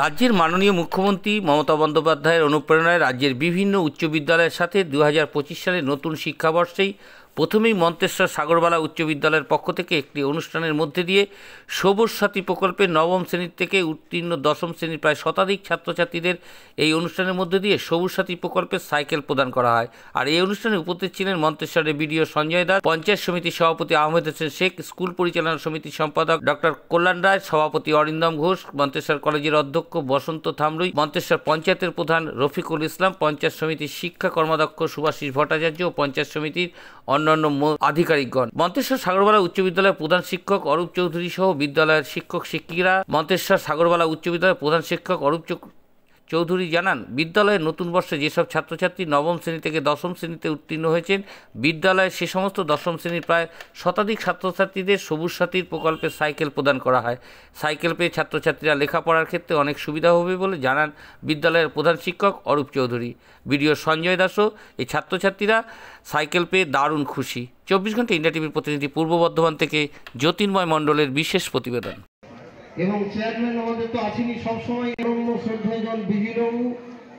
রাজ্যের মাননীয় মুখ্যমন্ত্রী মমতা বন্দ্যোপাধ্যায়ের অনুপ্রেরণায় রাজ্যের বিভিন্ন উচ্চ বিদ্যালয়ের সাথে 2025 সালের নতুন শিক্ষাবর্ষেই প্রথমেই মন্তেশ্বর সাগরবালা উচ্চ বিদ্যালয়ের পক্ষ থেকে একটি অনুষ্ঠানের মধ্যে দিয়ে সবুজ সাথী প্রকল্পে নবম শ্রেণীর থেকে উত্তীর্ণ দশম শ্রেণীর প্রায় শতাধিক ছাত্রছাত্রীদের এই অনুষ্ঠানের মধ্যে দিয়ে সবুজ সাথী প্রকল্পের সাইকেল প্রদান করা হয়। আর এই অনুষ্ঠানে উপস্থিত ছিলেন মন্তেশ্বরের বিডিও সঞ্জয় দাস, পঞ্চায়েত সমিতির সভাপতি আহমেদ হোসেন শেখ, স্কুল পরিচালনা সমিতির সম্পাদক ডক্টর কল্যাণ রায়, সভাপতি অরিন্দম ঘোষ, মন্তেশ্বর কলেজের অধ্যক্ষ বসন্ত থামরুই, মন্তেশ্বর পঞ্চায়েতের প্রধান রফিকুল ইসলাম, পঞ্চায়েত সমিতির শিক্ষা কর্মাধ্যক্ষ সুভাষিস ভট্টাচার্য ও পঞ্চায়েত সমিতির অন্যান্য আধিকারিকগণ। মন্তেশ্বর সাগরবালা উচ্চ বিদ্যালয়ের প্রধান শিক্ষক অরূপ চৌধুরী সহ বিদ্যালয়ের শিক্ষক শিক্ষিকারা। মন্তেশ্বর সাগরবালা উচ্চ বিদ্যালয়ের প্রধান শিক্ষক অরূপ চৌধুরী জানান, বিদ্যালয়ের নতুন বর্ষে যেসব ছাত্রছাত্রী নবম শ্রেণী থেকে দশম শ্রেণীতে উত্তীর্ণ হয়েছেন, বিদ্যালয়ে সে সমস্ত দশম শ্রেণীর প্রায় শতাধিক ছাত্রছাত্রীদের সবুজ সাথীর প্রকল্পে সাইকেল প্রদান করা হয়। সাইকেল পেয়ে ছাত্রছাত্রীরা লেখাপড়ার ক্ষেত্রে অনেক সুবিধা হবে বলে জানান বিদ্যালয়ের প্রধান শিক্ষক অরূপ চৌধুরী। বিডিও সঞ্জয় দাসও এই ছাত্রছাত্রীরা সাইকেল পেয়ে দারুণ খুশি। 24 ঘন্টা ইন্ডিয়া টিভির প্রতিনিধি পূর্ব বর্ধমান থেকে জ্যোতির্ময় মণ্ডলের বিশেষ প্রতিবেদন। এবং চেয়ারম্যান আমাদের তো আছেনই সবসময়, শ্রদ্ধাজন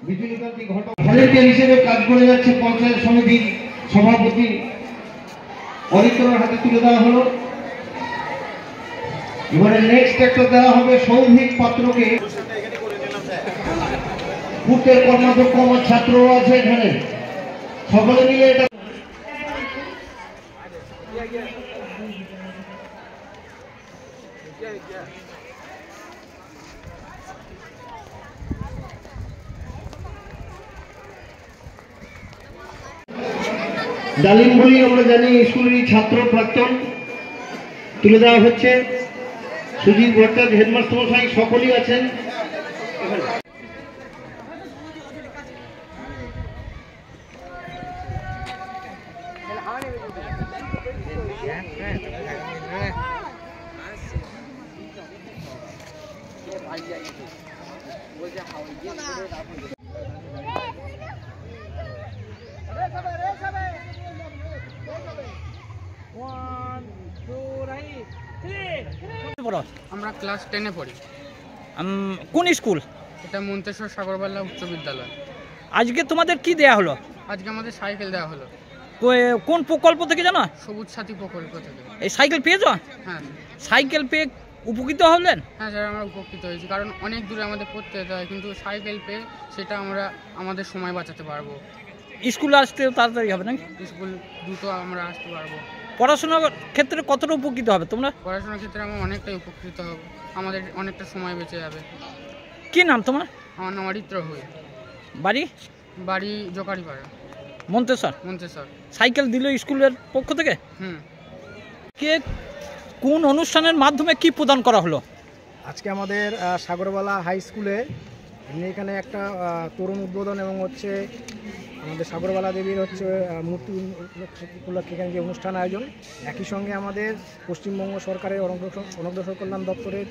বিজুলিকান্তি ঘটক ভলেন্টিয়ার হিসেবে কাজ করে যাচ্ছে। পঞ্চায়েত সমিতির সভাপতি অরিত্রর হাতে তুলে দেওয়া হলো। এবারে নেক্সট একটা দেওয়া হবে সৌভিক পাত্রকে। পূর্তের কর্মাধ্যক্ষ আমার ছাত্রও আছে এখানে, সকলে মিলে এটা ডালিম বলি আমরা জানি স্কুলের ছাত্র প্রাক্তন তুলে দেওয়া হচ্ছে। সুজিত ভট্টাচার্য হেডমাস্টার মশাই সকলেই আছেন। আমরা ক্লাস 10-এ পড়ি। কোন স্কুল? এটা মন্তেশ্বর সাগরবালা উচ্চ বিদ্যালয়। আজকে তোমাদের কি দেয়া হলো? আজকে আমাদের সাইকেল দেওয়া হলো। কোন প্রকল্প থেকে জানো? সবুজ সাথী প্রকল্প থেকে। এই সাইকেল পেয়েছো? হ্যাঁ। সাইকেল পেয়ে উপকৃত হলেন? হ্যাঁ স্যার, আমরা উপকৃত হয়েছি, কারণ অনেক দূরে আমাদের পড়তে যেতে হয়, কিন্তু সাইকেল পেয়ে সেটা আমরা আমাদের সময় বাঁচাতে পারবো। স্কুলে আসতে তাড়াতাড়ি হবে নাকি? স্কুল দ্রুত আমরা আসতে পারবো। পড়াশোনার ক্ষেত্রে কতটা উপকৃত হবে তোমরা? পড়াশোনার ক্ষেত্রে আমরা অনেকটাই উপকৃত হব, আমাদের অনেকটা সময় বেঁচে যাবে। কি নাম তোমার? আমার নাম অরিত্র হই। বাড়ি জোকারিপাড়া, মন্তেশ্বর। সাইকেল দিল স্কুলের পক্ষ থেকে? কে কোন অনুষ্ঠানের মাধ্যমে কি প্রদান করা হলো? আজকে আমাদের সাগরবালা হাই স্কুলে এখানে একটা তরুণ উদ্বোধন এবং হচ্ছে আমাদের সাগরবালা দেবীর হচ্ছে মূর্তি উপলক্ষে এখানে যে অনুষ্ঠান আয়োজন, একই সঙ্গে আমাদের পশ্চিমবঙ্গ সরকারের অনগ্রসর কল্যাণ দপ্তরের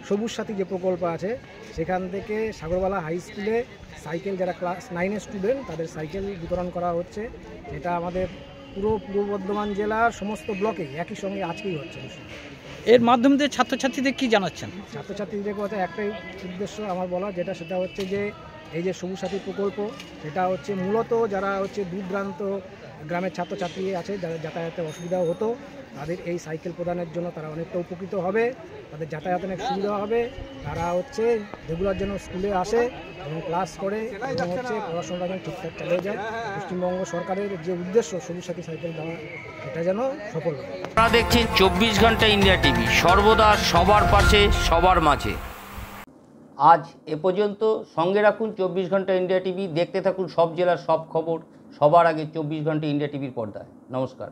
সবুজ সাথী যে প্রকল্প আছে, সেখান থেকে সাগরবালা হাই স্কুলে সাইকেল যারা ক্লাস 9-এর স্টুডেন্ট তাদের সাইকেল বিতরণ করা হচ্ছে। এটা আমাদের পুরো পূর্ব বর্ধমান জেলার সমস্ত ব্লকে একই সঙ্গে আজকেই হচ্ছে। এর মাধ্যমে ছাত্রছাত্রীদের কি জানাচ্ছেন? ছাত্রছাত্রীদের কথা একটাই উদ্দেশ্য আমার বলা, সেটা হচ্ছে যে এই যে সবুজ সাথী প্রকল্প, সেটা হচ্ছে মূলত যারা হচ্ছে দূরদূরান্ত গ্রামের ছাত্রছাত্রী আছে, যাদের যাতায়াতে অসুবিধা হতো, তাদের এই সাইকেল প্রদানের জন্য তারা অনেকটা উপকৃত হবে, তাদের যাতায়াতে অনেক সুবিধা হবে। তারা হচ্ছে রেগুলার যেন স্কুলে আসে এবং ক্লাস করে এবং হচ্ছে পড়াশোনাটা যেন ঠিকঠাক চালিয়ে যায়। পশ্চিমবঙ্গ সরকারের যে উদ্দেশ্য সবুজ সাথী সাইকেল দেওয়া, এটা যেন সফল হয়। আপনারা দেখছেন 24 ঘন্টা ইন্ডিয়া টিভি, সর্বদা সবার পাশে সবার মাঝে। আজ এ পর্যন্ত। সঙ্গে রাখুন 24 ঘন্টা ইন্ডিয়া টিভি, দেখতে থাকুন সব জেলার সব খবর সবার আগে 24 ঘন্টা ইন্ডিয়া টিভির পর্দায়। নমস্কার।